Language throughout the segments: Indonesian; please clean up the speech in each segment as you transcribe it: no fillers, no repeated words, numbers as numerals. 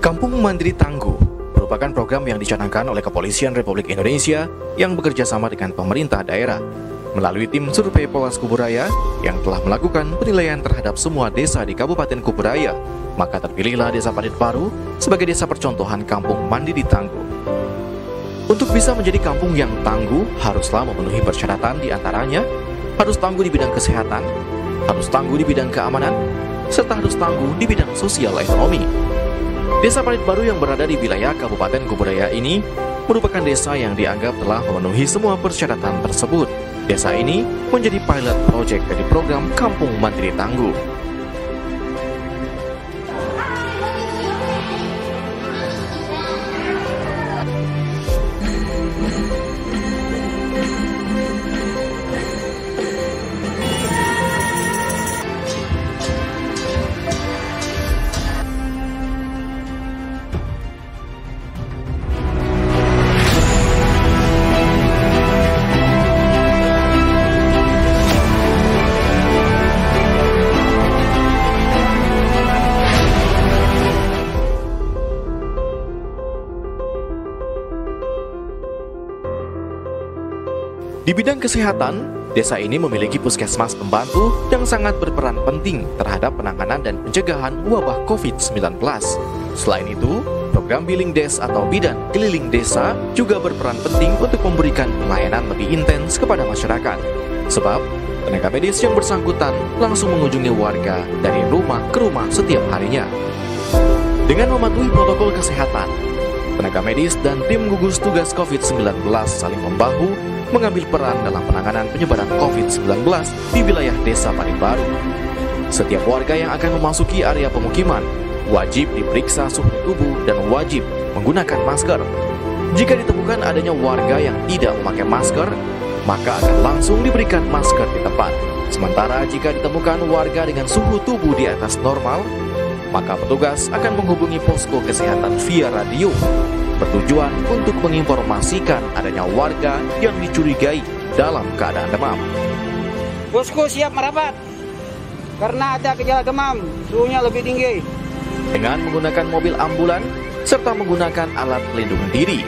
Kampung Mandiri Tangguh merupakan program yang dicanangkan oleh Kepolisian Republik Indonesia yang bekerja sama dengan pemerintah daerah melalui tim survei Polres Kuburaya yang telah melakukan penilaian terhadap semua desa di Kabupaten Kuburaya. Maka terpilihlah Desa Parit Baru sebagai desa percontohan Kampung Mandiri Tangguh. Untuk bisa menjadi kampung yang tangguh, haruslah memenuhi persyaratan, diantaranya harus tangguh di bidang kesehatan, harus tangguh di bidang keamanan, serta harus tangguh di bidang sosial ekonomi. Desa Parit Baru yang berada di wilayah Kabupaten Kuburaya ini merupakan desa yang dianggap telah memenuhi semua persyaratan tersebut. Desa ini menjadi pilot project dari program Kampung Mandiri Tangguh. Di bidang kesehatan, desa ini memiliki puskesmas pembantu yang sangat berperan penting terhadap penanganan dan pencegahan wabah COVID-19. Selain itu, program Bilingdes atau Bidan Keliling Desa juga berperan penting untuk memberikan pelayanan lebih intens kepada masyarakat. Sebab, tenaga medis yang bersangkutan langsung mengunjungi warga dari rumah ke rumah setiap harinya. Dengan mematuhi protokol kesehatan, tenaga medis dan tim gugus tugas COVID-19 saling membahu mengambil peran dalam penanganan penyebaran COVID-19 di wilayah Desa Parit Baru. Setiap warga yang akan memasuki area pemukiman wajib diperiksa suhu tubuh dan wajib menggunakan masker. Jika ditemukan adanya warga yang tidak memakai masker, maka akan langsung diberikan masker di tempat. Sementara jika ditemukan warga dengan suhu tubuh di atas normal, maka petugas akan menghubungi posko kesehatan via radio bertujuan untuk menginformasikan adanya warga yang dicurigai dalam keadaan demam. Posko siap merapat karena ada gejala demam, suhunya lebih tinggi. Dengan menggunakan mobil ambulan serta menggunakan alat pelindung diri,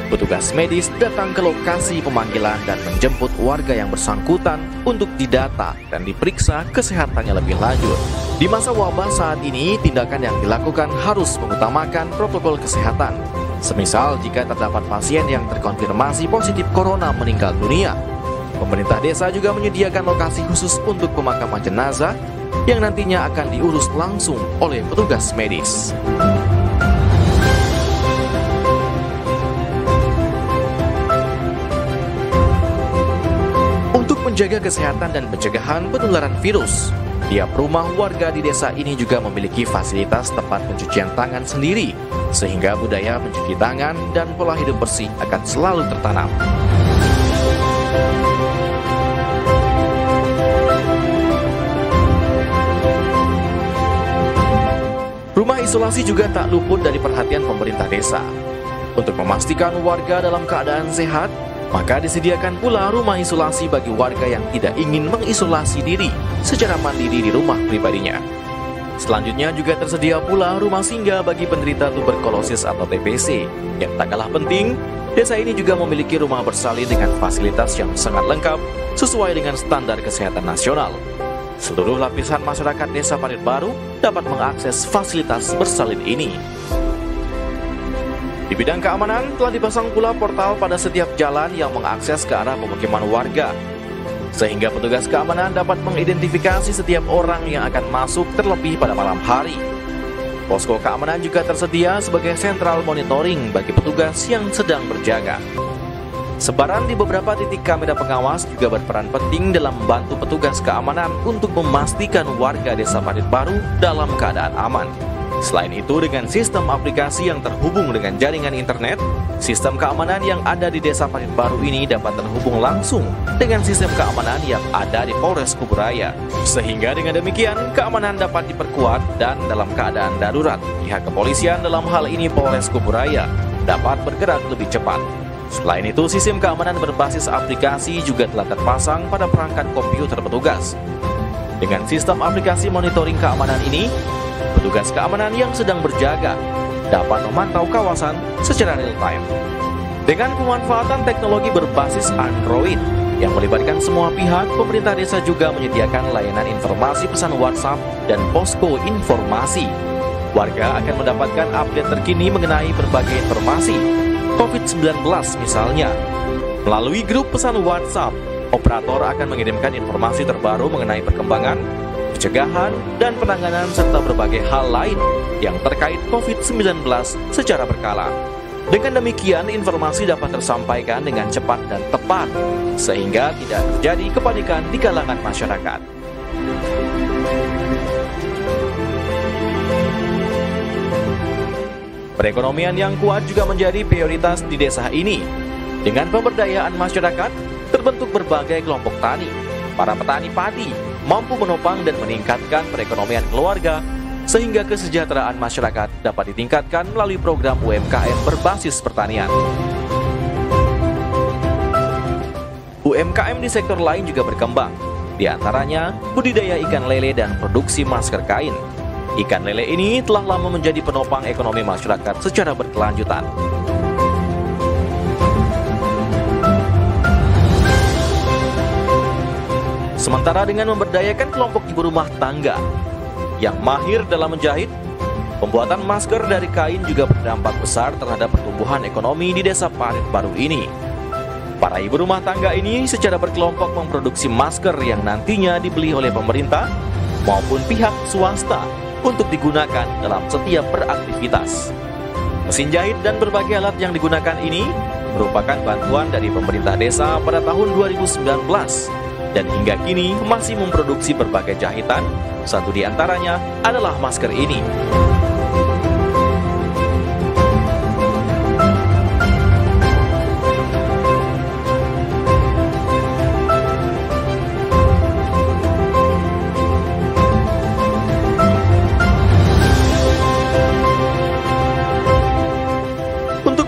petugas medis datang ke lokasi pemanggilan dan menjemput warga yang bersangkutan untuk didata dan diperiksa kesehatannya lebih lanjut. Di masa wabah saat ini, tindakan yang dilakukan harus mengutamakan protokol kesehatan. Semisal jika terdapat pasien yang terkonfirmasi positif corona meninggal dunia, pemerintah desa juga menyediakan lokasi khusus untuk pemakaman jenazah yang nantinya akan diurus langsung oleh petugas medis. Untuk menjaga kesehatan dan pencegahan penularan virus, tiap rumah warga di desa ini juga memiliki fasilitas tempat pencucian tangan sendiri, sehingga budaya mencuci tangan dan pola hidup bersih akan selalu tertanam. Rumah isolasi juga tak luput dari perhatian pemerintah desa. Untuk memastikan warga dalam keadaan sehat, maka disediakan pula rumah isolasi bagi warga yang tidak ingin mengisolasi diri secara mandiri di rumah pribadinya. Selanjutnya juga tersedia pula rumah singgah bagi penderita tuberkulosis atau TBC. Yang tak kalah penting, desa ini juga memiliki rumah bersalin dengan fasilitas yang sangat lengkap sesuai dengan standar kesehatan nasional. Seluruh lapisan masyarakat Desa Parit Baru dapat mengakses fasilitas bersalin ini. Di bidang keamanan, telah dipasang pula portal pada setiap jalan yang mengakses ke arah pemukiman warga, sehingga petugas keamanan dapat mengidentifikasi setiap orang yang akan masuk terlebih pada malam hari. Posko keamanan juga tersedia sebagai sentral monitoring bagi petugas yang sedang berjaga. Sebaran di beberapa titik kamera pengawas juga berperan penting dalam membantu petugas keamanan untuk memastikan warga Desa Parit Baru dalam keadaan aman. Selain itu, dengan sistem aplikasi yang terhubung dengan jaringan internet, sistem keamanan yang ada di Desa Parit Baru ini dapat terhubung langsung dengan sistem keamanan yang ada di Polres Kuburaya. Sehingga dengan demikian, keamanan dapat diperkuat dan dalam keadaan darurat, pihak kepolisian dalam hal ini Polres Kuburaya dapat bergerak lebih cepat. Selain itu, sistem keamanan berbasis aplikasi juga telah terpasang pada perangkat komputer petugas. Dengan sistem aplikasi monitoring keamanan ini, petugas keamanan yang sedang berjaga dapat memantau kawasan secara real-time. Dengan pemanfaatan teknologi berbasis Android yang melibatkan semua pihak, pemerintah desa juga menyediakan layanan informasi pesan WhatsApp dan posko informasi. Warga akan mendapatkan update terkini mengenai berbagai informasi COVID-19 misalnya. Melalui grup pesan WhatsApp, operator akan mengirimkan informasi terbaru mengenai perkembangan, pencegahan, dan penanganan serta berbagai hal lain yang terkait COVID-19 secara berkala. Dengan demikian, informasi dapat tersampaikan dengan cepat dan tepat, sehingga tidak terjadi kepanikan di kalangan masyarakat. Perekonomian yang kuat juga menjadi prioritas di desa ini. Dengan pemberdayaan masyarakat, terbentuk berbagai kelompok tani. Para petani padi mampu menopang dan meningkatkan perekonomian keluarga, sehingga kesejahteraan masyarakat dapat ditingkatkan melalui program UMKM berbasis pertanian. UMKM di sektor lain juga berkembang, di antaranya budidaya ikan lele dan produksi masker kain. Ikan lele ini telah lama menjadi penopang ekonomi masyarakat secara berkelanjutan. Sementara dengan memberdayakan kelompok ibu rumah tangga yang mahir dalam menjahit, pembuatan masker dari kain juga berdampak besar terhadap pertumbuhan ekonomi di desa Parit Baru ini. Para ibu rumah tangga ini secara berkelompok memproduksi masker yang nantinya dibeli oleh pemerintah maupun pihak swasta untuk digunakan dalam setiap beraktivitas. Mesin jahit dan berbagai alat yang digunakan ini merupakan bantuan dari pemerintah desa pada tahun 2019 dan hingga kini masih memproduksi berbagai jahitan. Satu di antaranya adalah masker ini.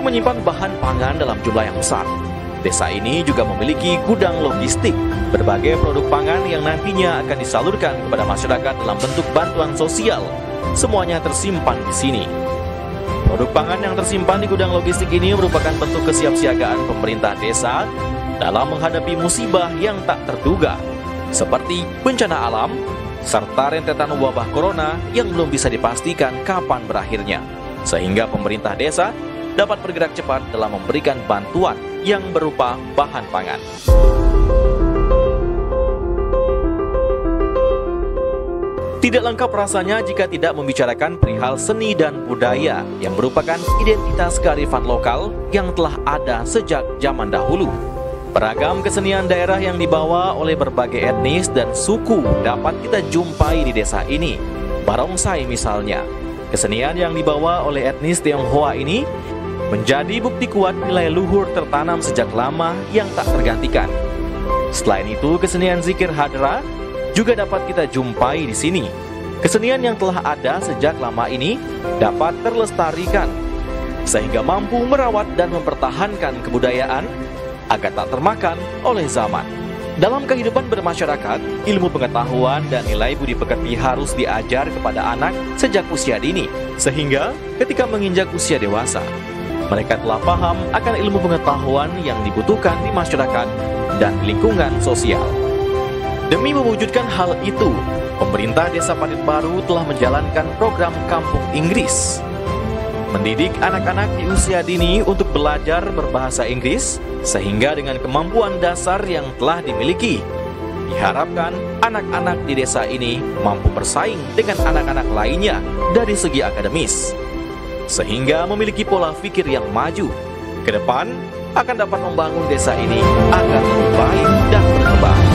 Menyimpan bahan pangan dalam jumlah yang besar, desa ini juga memiliki gudang logistik berbagai produk pangan yang nantinya akan disalurkan kepada masyarakat dalam bentuk bantuan sosial. Semuanya tersimpan di sini. Produk pangan yang tersimpan di gudang logistik ini merupakan bentuk kesiapsiagaan pemerintah desa dalam menghadapi musibah yang tak terduga, seperti bencana alam serta rentetan wabah corona yang belum bisa dipastikan kapan berakhirnya, sehingga pemerintah desa dapat bergerak cepat dalam memberikan bantuan yang berupa bahan pangan. Tidak lengkap rasanya jika tidak membicarakan perihal seni dan budaya yang merupakan identitas kearifan lokal yang telah ada sejak zaman dahulu. Beragam kesenian daerah yang dibawa oleh berbagai etnis dan suku dapat kita jumpai di desa ini. Barongsai misalnya, kesenian yang dibawa oleh etnis Tionghoa ini menjadi bukti kuat nilai luhur tertanam sejak lama yang tak tergantikan. Selain itu, kesenian zikir hadra juga dapat kita jumpai di sini. Kesenian yang telah ada sejak lama ini dapat terlestarikan, sehingga mampu merawat dan mempertahankan kebudayaan agar tak termakan oleh zaman. Dalam kehidupan bermasyarakat, ilmu pengetahuan dan nilai budi pekerti harus diajar kepada anak sejak usia dini, sehingga ketika menginjak usia dewasa, mereka telah paham akan ilmu pengetahuan yang dibutuhkan di masyarakat dan lingkungan sosial. Demi mewujudkan hal itu, pemerintah Desa Parit Baru telah menjalankan program Kampung Inggris, mendidik anak-anak di usia dini untuk belajar berbahasa Inggris, sehingga dengan kemampuan dasar yang telah dimiliki, diharapkan anak-anak di desa ini mampu bersaing dengan anak-anak lainnya dari segi akademis, sehingga memiliki pola pikir yang maju. Ke depan akan dapat membangun desa ini agar lebih baik dan berkembang.